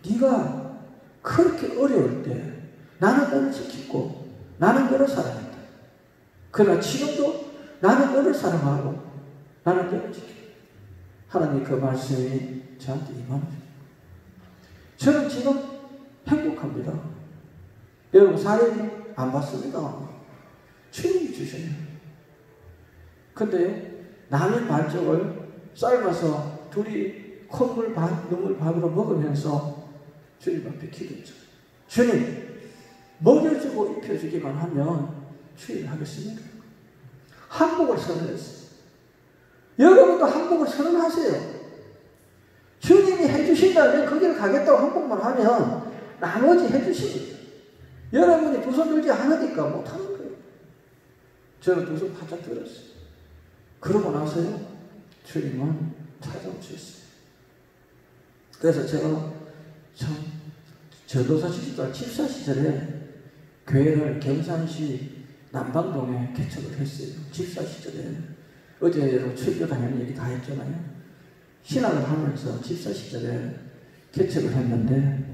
네가 그렇게 어려울 때 나는 너를 지키고 나는 너를 사랑했다. 그러나 지금도 나는 너를 사랑하고 나는 너를 지키고 하나님 그 말씀이 저한테 임합니다. 저는 지금 행복합니다. 여러분 사례는 안 받습니다. 주님이 주셔요. 근데 라면 반쪽을 삶아서 둘이 콧물 반, 눈물 반으로 먹으면서 주님 앞에 기도했죠. 주님, 먹여주고 입혀주기만 하면 주일 하겠습니다. 한복을 선언했어요. 여러분도 한복을 선언하세요. 주님이 해주신다면 거기를 가겠다고 한복만 하면 나머지 해주십니다. 여러분이 두 손 들지 않으니까 못하는 거예요. 저는 두 손 바짝 들었어요. 그러고 나서요, 주님은 찾아오셨어요. 그래서 제가 참 전도사 시절, 집사 시절에 교회를 경산시 남방동에 개척을 했어요. 집사 시절에. 어제 여러분 출교 당연히 얘기 다 했잖아요. 신학을 하면서 집사 시절에 개척을 했는데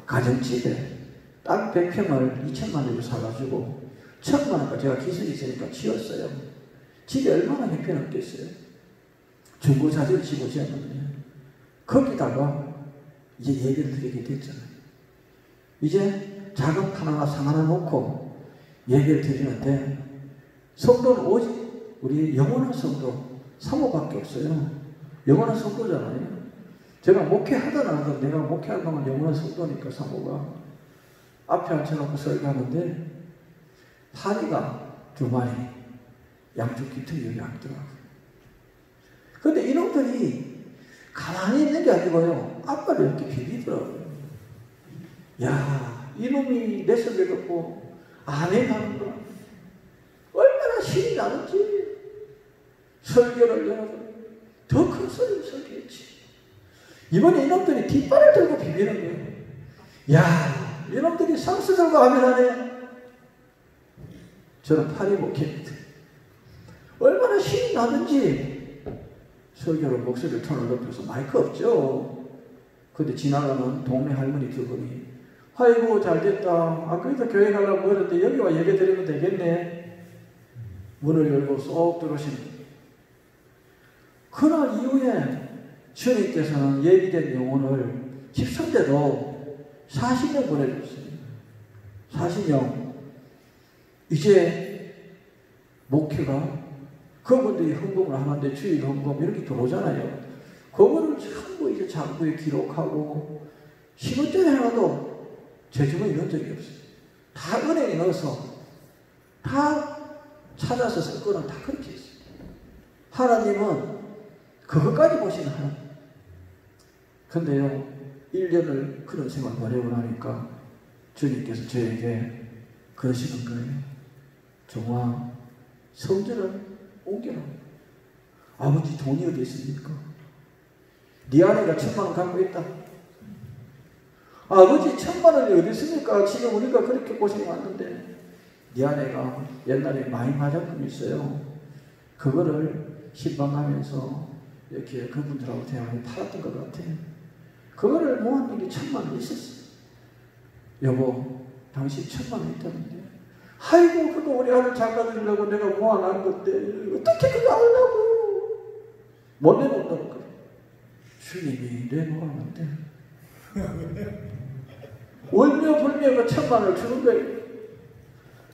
가정집에 땅 100평을 2천만 원을 사가지고 1,000만 원까지 제가 기술이 있으니까 지었어요. 집이 얼마나 형편없겠어요. 중고자재를 지고 지었는데 거기다가 이제 얘기를 드리게 됐잖아요. 이제 자금 하나 상 하나 놓고 얘기를 드리는데 성도는 오직 우리 영원한 성도 사모밖에 없어요. 영원한 성도잖아요. 제가 목회하다 나서 내가 목회하는 동안 영원한 성도니까 사모가 앞에 앉혀놓고 설교하는데 파리가 2마리 양쪽 귀퉁이 여기 앉더라고요. 근데 이놈들이 가만히 있는 게 아니고요. 앞발을 이렇게 비비더라고요. 야, 이놈이 내 소리를 듣고 아멘 하는 거 얼마나 신이 나는지 설교를 열어도 더 큰 소리로 설교했지. 이번에 이놈들이 뒷발을 들고 비비는 거예요. 야, 이놈들이 상수 들고 아멘하네. 저는 파리 목회입니다. 얼마나 신이 나는지 설교를 목소리를 톤을 높여서 마이크 없죠. 근데 지나가는 동네 할머니 2분이 아이고 잘됐다. 아까부터 교회 가려고 그랬는데 여기 와 예배 드리면 되겠네. 문을 열고 쏙 들어오시는. 그날 이후에 주님께서는 예비된 영혼을 13대로 40명 보내줬어요. 40명. 이제 목회가 그분들이 헌금을 하는데 주일 헌금 이렇게 들어오잖아요. 그거를 전부 이제 장부에 기록하고 10원짜리 하나도 제 주머니에 넣은 적이 없어요. 다 은행에 넣어서 다 찾아서 쓸 거는 다 그렇게 했어요. 하나님은 그것까지 보시는 하나님. 근데요, 1년을 그런 생활 보내고 나니까 주님께서 저에게 그러시는 거예요. 종아, 성전을 옮겨라. 아버지 돈이 어디 있습니까? 네 아내가 1,000,000원 갖고 있다. 아버지 1,000,000원이 어디 있습니까? 지금 우리가 그렇게 고생 왔는데 네 아내가 옛날에 많이 화장품이 있어요. 그거를 신방 가면서 이렇게 그분들하고 대화에 팔았던 것 같아요. 그거를 모았는 게 1,000,000원 있었어요. 여보, 당신 1,000,000원 있다는데. 아이고, 그거 우리 아들 장가드리려고 내가 모아놓은 건데 어떻게 그거 알라고. 못 내놓는다는 거예요. 주님이 내놓았는데 월며 불며가 1,000,000원을 주는 거예요.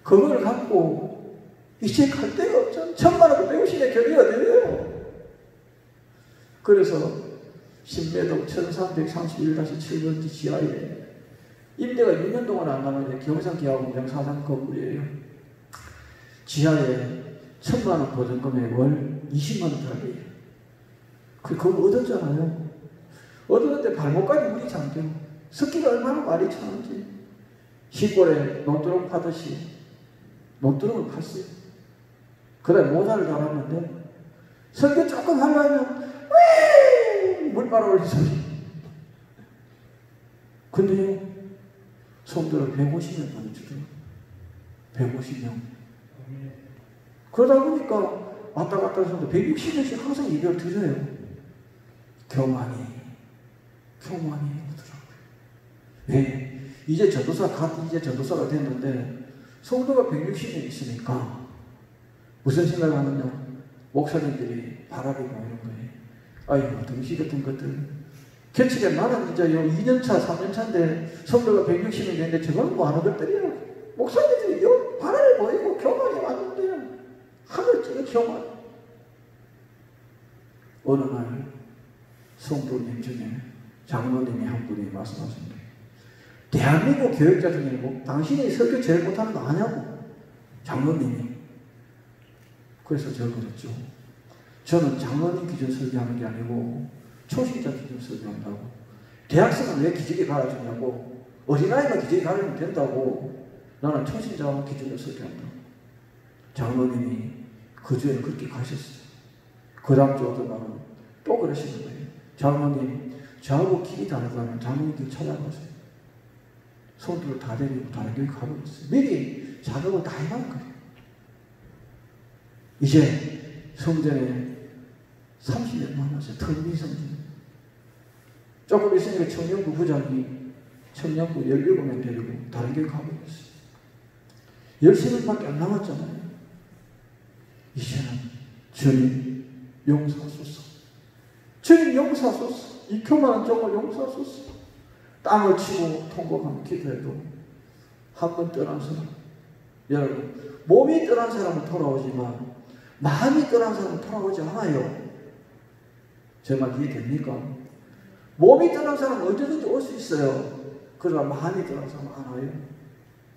그걸 갖고 이제 갈 데가 없잖아. 1,000,000원 배우시는 결이 어디예요? 그래서 신매동 1331-7번지 지하에 임대가 6년 동안 안 나가는데 경상기하공장 사장 건물이에요. 지하에 1,000,000원 보증금에 월 200,000원 달래요. 그걸 얻었잖아요. 얻었는데 발목까지 물이 잠겨. 습기가 얼마나 많이 차는지. 시골에 논두렁 파듯이 논두렁을 팠어요. 그 다음에 모자를 달았는데 성게 조금 하려면 왜 물바람 올린 소리. 근데요, 성도를 150명 보내주더라고요. 150명. 그러다 보니까 왔다 갔다 해서 160명씩 항상 예배를 드려요. 교만이 오더라고요. 왜? 이제 전도사가 됐는데 성도가 160명 있으니까 무슨 생각을 하느냐? 목사님들이 바라보고 이런 거예요. 아이고, 등시 같은 것들. 개척에 나는 이제 2년차, 3년차인데 성도가 160명 되는데 저건 뭐 하는 것들이야. 목사님들이 바람이 보이고 교만이 왔는데 하늘 찌개 교만. 어느 날 성도님 중에 장로님이 한 분이 말씀하십니다. 대한민국 교육자 중에 뭐 당신이 설교 제일 못하는 거 아냐고. 장로님이. 그래서 제가 그랬죠. 저는 장로님 기준 설교하는 게 아니고 초신자 기준 설교한다고. 대학생은 왜 기적이 가르치냐고. 어린아이가 기적이 가르치면 된다고. 나는 초신자 기준으로 설교한다고. 장로님이 그 주에 그렇게 가셨어요. 그 다음 주 오던 날은 또 그러시는 거예요. 장로님, 저하고 길이 다르다면 장로님 길 찾아가세요. 성도를 다 데리고 다른 교회 가버렸어요. 미리 작업을 다 해놓은 거예요. 이제 성전에 30년 남았어요. 텅빈 성전. 조금 있으니까 청년부 부장이 청년부 17명 데리고 다른 교회 가버렸어요. 13명밖에 안 남았잖아요. 이제는 주님 용서하소서. 주님 용서하소서. 이 교만한 종을 용서하소서. 땅을 치고 통곡하며 기도해도 한 번 떠난 사람. 여러분, 몸이 떠난 사람은 돌아오지만 마음이 떠난 사람은 돌아오지 않아요. 제 말 이해됩니까? 몸이 떠난 사람은 언제든지 올 수 있어요. 그러나 마음이 떠난 사람은 안 와요.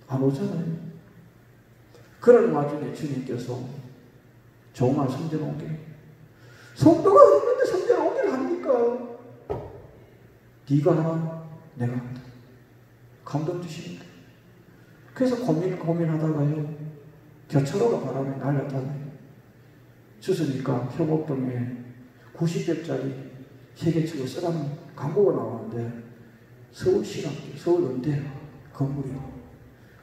안 오잖아요. 그런 와중에 주님께서 정말 성전 옮겨. 성도가 있는데 성전 옮기를 합니까? 네가 하나 내가 한다. 감동 주십니다. 그래서 고민하다가요. 겨철호가 바람에 날렸다네요. 주스니까 효곡동에 90배짜리 세계적으로 쓰라는 광고가 나오는데 서울시락교, 서울연대 건물이요.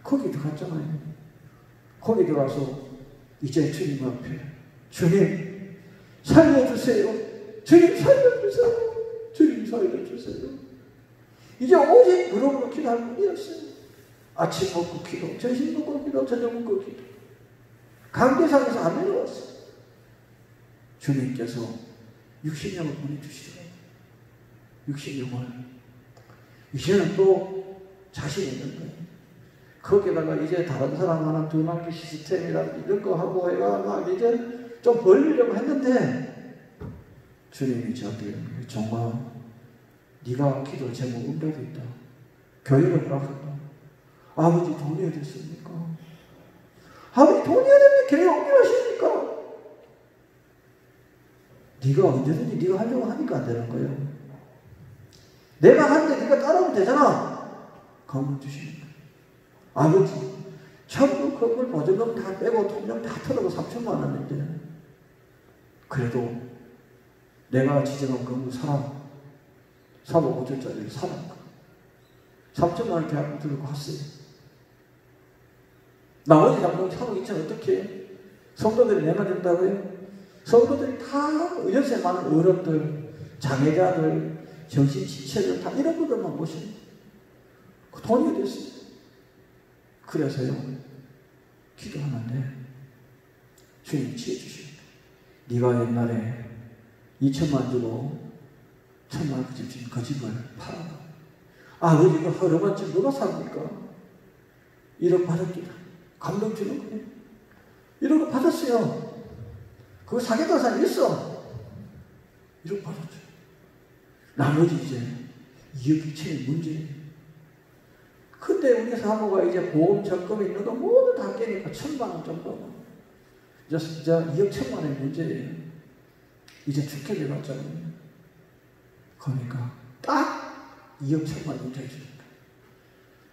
거기 들어갔잖아요. 거기 들어가서 이제 주님 앞에 주님 살려주세요. 주님 살려주세요. 주님 살려주세요. 이제 오직 무릎으로 기도할 뿐이었어요. 아침 먹고 기도, 점심 먹고 기도, 저녁 먹고 기도. 강대상에서 안 내려왔어요. 주님께서 60명을 보내주시더라고요. 60영을. 이제는 또 자신이 있는 거예요. 거기다가 이제 다른 사람 하나 두 남기 시스템이라든지 이런 거 하고 해가 막 이제 좀 벌리려고 했는데 주님이 저한테 정말 네가 기도 제목 응답이 있다. 교육을 허락한다. 아버지 돈이 어디 있습니까? 아버지 돈이 어디 있는데 교회 옮겨하십니까? 네가 언제든지 네가 하려고 하니까 안 되는 거예요. 내가 하는데 네가 따라오면 되잖아. 감동 주십니다. 아버지 전부 건물 보증금 다 빼고 통장 다 털어고 3천만 원인데 그래도 내가 지정한 건물 사람 3억 5천짜리를 사놨다. 3천만 원 계약금 들고 갔어요. 나머지 잠금 3억 2천 어떻게 해요? 성도들이 내가 된다고요? 성도들이 다 연세 많은 어른들, 장애자들, 정신지체들 다 이런 분들만 모시는 그 돈이 어디 있어요? 그래서요 기도하는데 주님이 지어주십니다. 네가 옛날에 2천만 주고 1,000만 원 그 집 주인 그 집을 팔아라. 아버지가 허름한 집 누가 삽니까? 1억 받았기다. 감동 주는 거예요. 1억 받았어요. 그거 사겠다는 사람이 있어. 1억 받았죠. 나머지 이제 2억 2천이 문제예요. 근데 우리 사모가 이제 보험 적금 있는 거 모두 다 깨니까 1,000만 원 정도. 이제 2억 1,000만 원이 문제예요. 이제 축해를 받잖아요. 그러니까 딱 2억 1,000만 원 문제 주니까.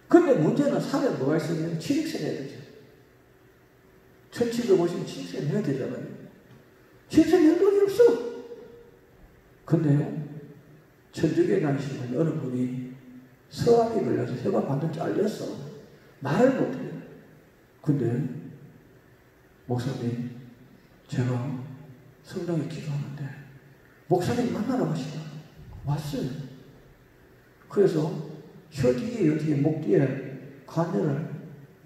근데 문제는 사면 뭐가 있어요? 취득세 내야 되죠. 1,750원 취득세 내야 되잖아요. 취득세 낼 돈이 없어. 근데요, 천주교에 다니시는 어느 분이 서암이 걸려서 혀가 반도 잘렸어. 말을 못해요. 근데 목사님 제가 성당에 기도하는데 목사님 만나러 가시다. 왔어요. 그래서 혀 뒤에 여기에 목 뒤에 관절을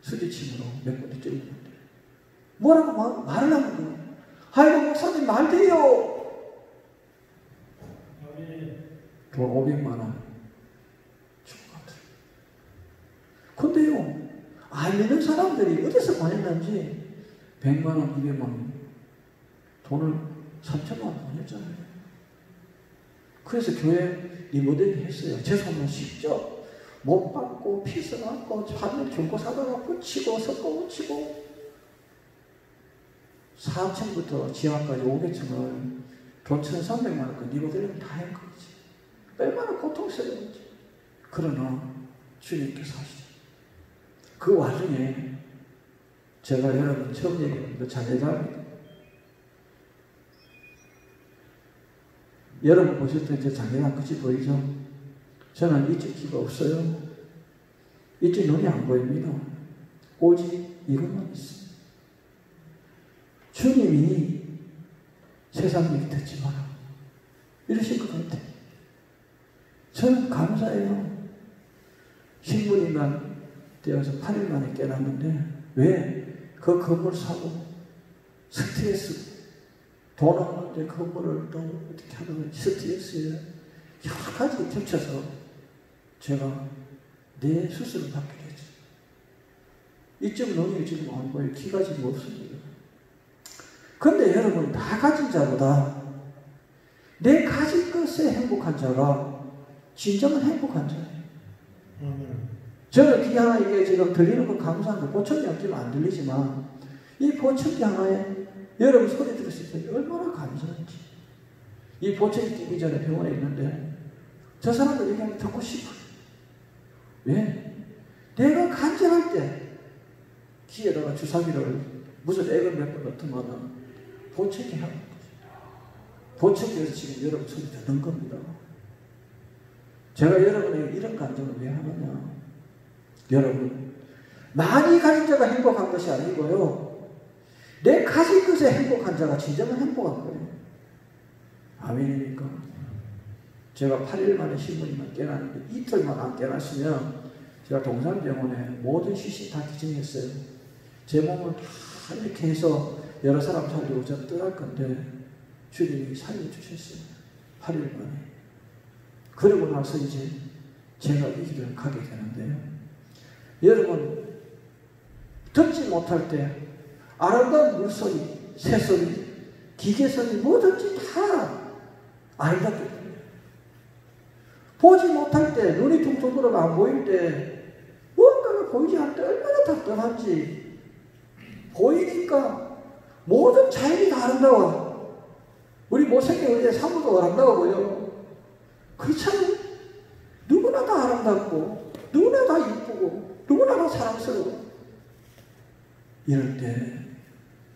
수지침으로 몇 번째 찔렀는데 뭐라고 말을 하는 거예요. 아이고 목사님 말 돼요. 돈 500만 원 주고 갔어요. 근데요 안 믿는 사람들이 어디서 보냈는지 100만 원, 200만 원 돈을 3천만 원 보냈잖아요. 그래서 교회 리모델링 했어요. 죄송하면 쉽죠. 못 받고 피서 받고 하늘 중고 사다가 붙이고 석고 붙이고 4층부터 지하까지 500층을 돈 1,300만 원까지 리모델링 다 한 거지. 얼마나 고통스러운지. 그러나 주님께서 하시죠. 그 와중에 제가 여러분 처음 얘기합니다. 자제자입니다. 여러분 보실 때 제 자녀가 끝이 보이죠? 저는 이쪽 귀가 없어요. 이쪽 눈이 안 보입니다. 오직 이것만 있어요. 주님이 세상 얘기 듣지 마라. 이러실 것 같아요. 저는 감사해요. 신문인간 되어서 8일 만에 깨닫는데 왜? 그 건물 사고 스트레스 돈 없는데 건물을 또 어떻게 하다가 스트레스에 여러 가지 겹쳐서 제가 내 수술을 받게 됐죠. 이쪽 눈이 지금 안 보여요. 귀가 지금 없습니다. 근데 여러분 다 가진 자보다 내 가진 것에 행복한 자가 진정한 행복한 자예요. 저는 귀 하나 이게 지금 들리는 건 감사한데 보청기 한 끼는 안 들리지만 이 보청기 하나에 여러분 소리 들으실 때 얼마나 감사한지. 이 보청기 끼기 전에 병원에 있는데 저 사람들 얘기하면 듣고 싶어요. 왜? 내가 간절할 때 귀에다가 주사기를 무슨 액을 몇 번 넣더만 보청기 하는 거죠. 보청기에서 지금 여러분 소리 듣는 겁니다. 제가 여러분에게 이런 감정을 왜 하느냐. 여러분 많이 가진 자가 행복한 것이 아니고요. 내 가진 것에 행복한 자가 진정한 행복한 거예요. 아멘입니까? 제가 8일 만에 신부님만 깨놨는데 이틀만 안 깨놨으면 제가 동산병원에 모든 시신 다 기증했어요. 제 몸을 다 이렇게 해서 여러 사람 살리고 저 떠날 건데 주님이 살려주셨어요. 8일 만에. 그러고 나서 이제 제가 이 길을 가게 되는데요. 여러분, 듣지 못할 때 아름다운 물소리, 새소리, 기계소리 뭐든지 다 아름답게 들려요. 보지 못할 때, 눈이 퉁퉁 들어가 안 보일 때 무언가가 보이지 않을 때 얼마나 답답한지. 보이니까 모든 자연이 다 아름다워. 우리 못생긴 우리의 사무도 아름다워 보여. 그렇잖아요. 누구나 다 아름답고 누구나 다 이쁘고 누구나 다 사랑스러워. 이럴 때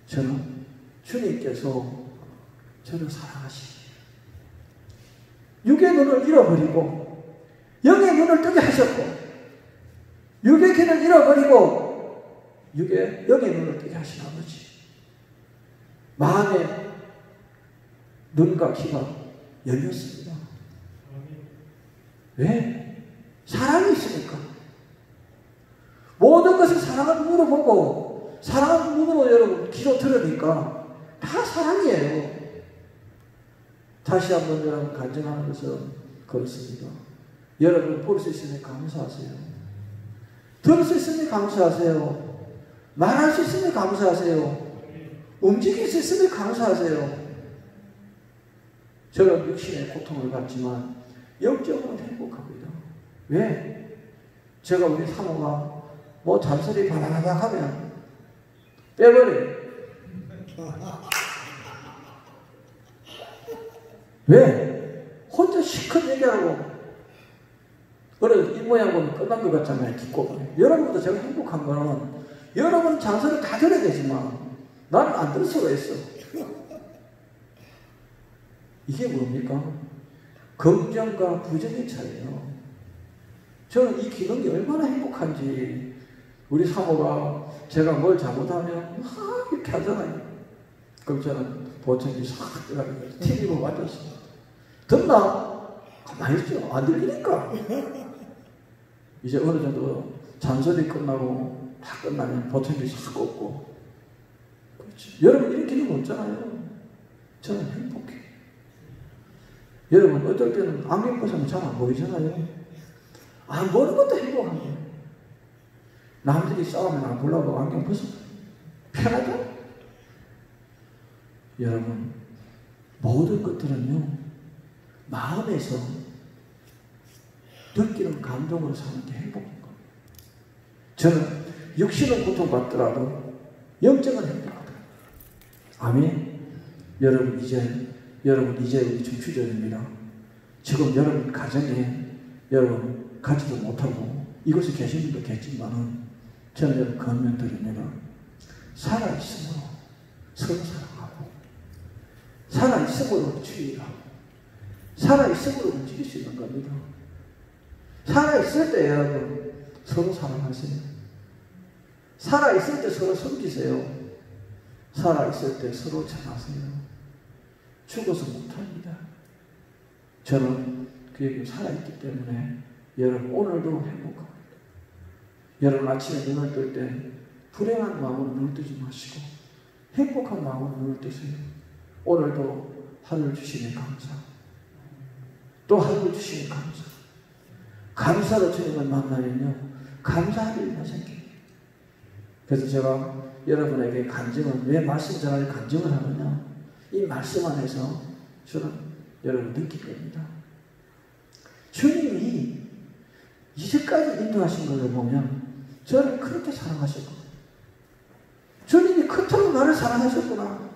저는 주님께서 저를 사랑하시니 육의 눈을 잃어버리고 영의 눈을 뜨게 하셨고, 육의 귀를 잃어버리고 영의 눈을 뜨게 하신 아버지, 마음의 눈과 귀가 열렸습니다. 왜? 사랑이 있으니까. 모든 것을 사랑하는 눈으로 보고 사랑하는 눈으로 여러분 귀로 들으니까 다 사랑이에요. 다시 한번 여러분 간증하는 것은 그렇습니다. 여러분 볼 수 있으니 감사하세요. 들을 수 있으니 감사하세요. 말할 수 있으니 감사하세요. 움직일 수 있으니 감사하세요. 저는 육신의 고통을 받지만 영적으로 행복합니다. 왜? 제가 우리 사모가 뭐 잔소리 바라바락 하면 빼버려요. 왜? 혼자 시컷 얘기하고 그래 이 모양 보면 끝난 것 같잖아요. 기꼬. 여러분도 제가 행복한 거는 여러분 잔소리 다 들어야 되지만 나는 안 들을 수가 있어. 이게 뭡니까? 긍정과 부정의 차이예요. 저는 이 기능이 얼마나 행복한지. 우리 사모가 제가 뭘 잘못하면 이렇게 하잖아요. 그럼 저는 보청기 싹 들어가서 TV로 맞았어. 듣나? 가만히 있죠. 안 들리니까. 이제 어느 정도 잔소리 끝나고 다 끝나면 보청기 싹 꽂고. 그렇지. 여러분 이런 기능 없잖아요. 저는 행복해. 여러분 어떨 때는 안경 벗으면 잘 안 보이잖아요. 안 보는 것도 행복한 거예요. 남들이 싸우면 안 보려고 안경 벗어. 편하죠? 여러분 모든 것들은요 마음에서 느끼는 감동으로 사는 게 행복한 거예요. 저는 육신은 고통받더라도 영적은 행복하다. 아멘. 여러분 이제 우리 중추절입니다. 지금 여러분 가정에 여러분 가지도 못하고 이곳에 계신 분도 계시지만은 저는 여러분 건면드립니다. 살아있으므로 서로 사랑하고 살아있으므로 주의하고 살아있으므로 움직일 수 있는 겁니다. 살아있을 때 여러분 서로 사랑하세요. 살아있을 때 서로 섬기세요. 살아있을 때 서로 전하세요. 죽어서 못합니다. 저는 그 얘기 살아있기 때문에 여러분 오늘도 행복합니다. 여러분 아침에 눈을 뜰 때 불행한 마음으로 눈을 뜨지 마시고 행복한 마음으로 눈을 뜨세요. 오늘도 하루를 주시니 감사. 또 하루를 주시니 감사. 감사로 주님을 만나면요 감사할 일만 생깁니다. 그래서 제가 여러분에게 간증은 왜 말씀 전할 간증을 하느냐, 이 말씀 안에서 저는 여러분 느낄 겁니다. 주님이 이제까지 인도하신 것을 보면 저를 그렇게 사랑하셨구나. 주님이 그토록 나를 사랑하셨구나.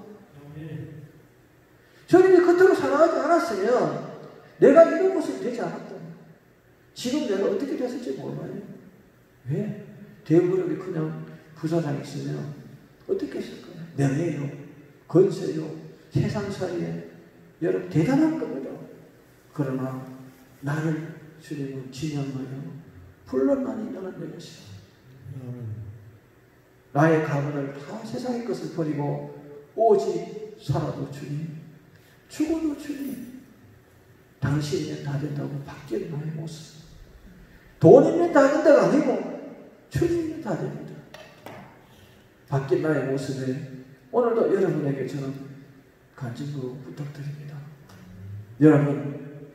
주님이 그토록 사랑하지 않았으면 내가 이런 모습이 되지 않았다. 지금 내가 어떻게 됐을지 몰라요. 왜? 대무력이 그냥 부사장 있으면 어떻게 했을까요? 명예요, 권세요, 세상 사이에 여러분 대단한 겁니다. 그러나 나를 주님은 진영하여 불렀나니 너는 내 것이다. 나의 가문을 다 세상의 것을 버리고 오직 살아도 주님, 죽어도 주님, 당신이면 다 된다고 바뀐 나의 모습. 돈이면 다 된다가 아니고 주님이면 다 됩니다. 바뀐 나의 모습에 오늘도 여러분에게 저는 간증으로 부탁드립니다. 여러분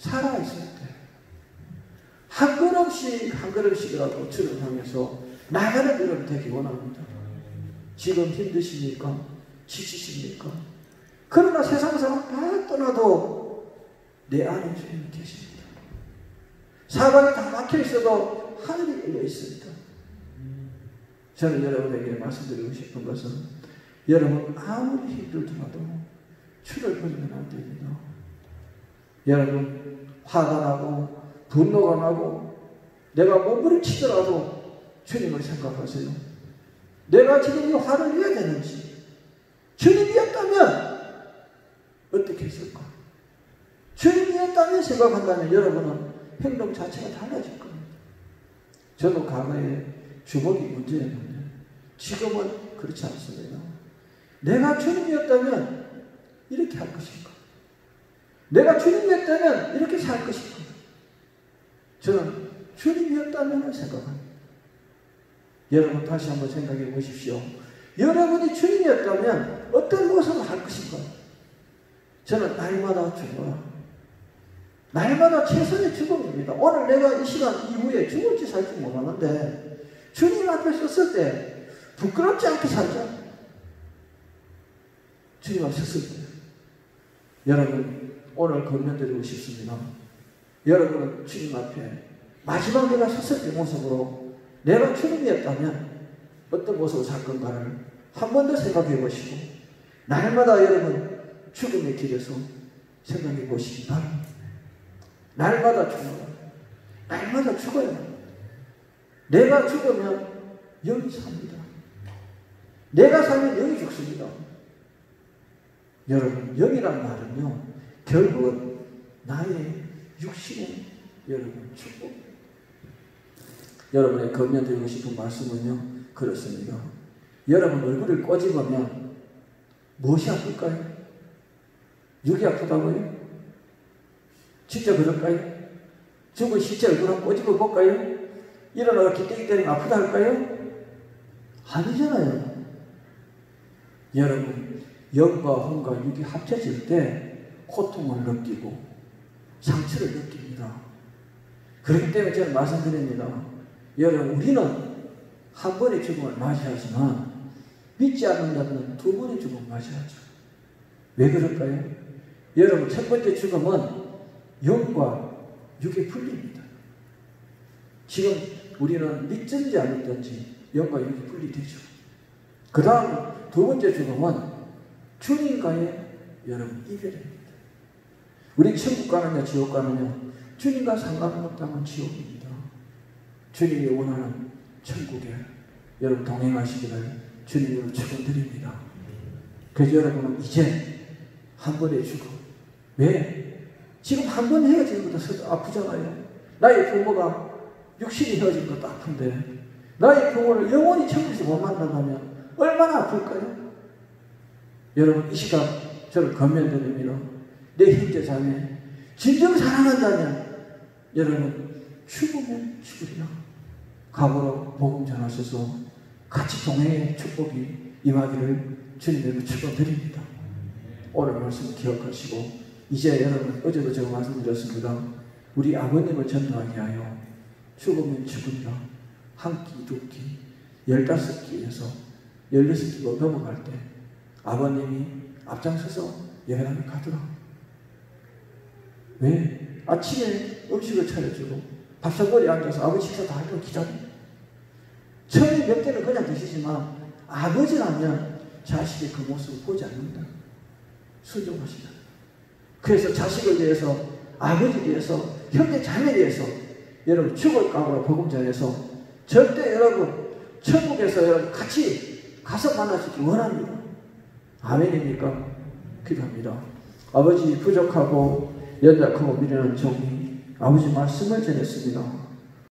살아있을 때 한 걸음씩 한 걸음씩이라도 주를 향해서 나가는 여러분 되기 원합니다. 지금 힘드십니까? 지치십니까? 그러나 세상 사람 다 떠나도 내 안에 주님이 계십니다. 사방이 다 막혀있어도 하늘이 열려 있습니다. 저는 여러분에게 말씀드리고 싶은 것은 여러분 아무리 힘들더라도 주를 버리면 안 됩니다. 여러분 화가 나고 분노가 나고 내가 몸부림치더라도 주님을 생각하세요. 내가 지금 이 화를 내야 되는지 주님이었다면 어떻게 했을까? 주님이었다면 생각한다면 여러분은 행동 자체가 달라질 겁니다. 저도 과거에 주먹이 문제였는데 지금은 그렇지 않습니다. 내가 주님이었다면 이렇게 할 것인가? 내가 주님이었다면 이렇게 살 것인가? 저는 주님이었다면 생각합니다. 여러분 다시 한번 생각해 보십시오. 여러분이 주님이었다면 어떤 모습을 할 것인가? 저는 날마다 죽어라. 날마다 최선의 죽음입니다. 오늘 내가 이 시간 이후에 죽을지 살지 모르는데 주님 앞에 섰을 때 부끄럽지 않게 살자. 주님 앞에 섰을 때 여러분 오늘 건면드리고 싶습니다. 여러분은 주님 앞에 마지막 내가 섰을 때 모습으로 내가 주님이었다면 어떤 모습으로 살 건가를 한 번 더 생각해 보시고 날마다 여러분 죽음의 길에서 생각해 보시기 바랍니다. 날마다 죽어요. 날마다 죽어요. 내가 죽으면 영이 삽니다. 내가 살면 영이 죽습니다. 여러분 영이란 말은요 결국은 나의 육신의 여러분 축복. 여러분의 건면드리고 싶은 말씀은요 그렇습니다. 여러분 얼굴을 꼬집으면 무엇이 아플까요? 육이 아프다고요? 진짜 그럴까요? 죽은 시체 얼굴 한번 꼬집어 볼까요? 일어나서 기대기 때리면 아프다 할까요? 아니잖아요. 여러분 영과 혼과 육이 합쳐질 때 고통을 느끼고 상처를 느낍니다. 그렇기 때문에 저는 말씀드립니다. 여러분 우리는 한 번의 죽음을 맞이하지만 믿지 않는 자들은 두 번의 죽음을 맞이하죠. 왜 그럴까요? 여러분 첫 번째 죽음은 영과 육의 분리입니다. 지금 우리는 믿든지 안 믿든지 영과 육이 분리되죠. 그 다음 두 번째 죽음은 주님과의 여러분 이별입니다. 우리 천국 가느냐 지옥 가느냐 주님과 상관없다면 지옥입니다. 주님이 원하는 천국에 여러분 동행하시기를 주님으로 축원드립니다. 그래서 여러분은 이제 한 번의 죽음. 왜? 지금 한 번 헤어지는 것도 아프잖아요. 나의 부모가 육신이 헤어진 것도 아픈데 나의 부모를 영원히 천국에서 못 만난다면 얼마나 아플까요? 여러분 이 시간 저를 건면드립니다. 내 형제 자매 진정 사랑한다면 여러분 죽으면 죽으리라. 감으로 복음 전하셔서 같이 동행의 축복이 임하기를 주님으로 축원드립니다. 오늘 말씀 기억하시고 이제 여러분 어제도 제가 말씀드렸습니다. 우리 아버님을 전도하게 하여 죽으면 죽으리라. 한 끼, 두 끼, 15끼에서 16끼로 넘어갈 때 아버님이 앞장서서 예배당에 가더라. 왜? 아침에 음식을 차려주고 밥상머리에 앉아서 아버지 식사 다 하려고 기다립니다. 처음에 몇 개는 그냥 드시지만 아버지라면 자식의 그 모습을 보지 않는다. 순종하시다. 그래서 자식을 위해서 아버지를 위해서 형제 자매를 위해서 여러분 죽을 각오로 복음 전해서 절대 여러분 천국에서 여러분 같이 가서 만나시기 원합니다. 아멘입니까? 기도합니다. 아버지 부족하고 연약하고 미련한 종이 아버지 말씀을 전했습니다.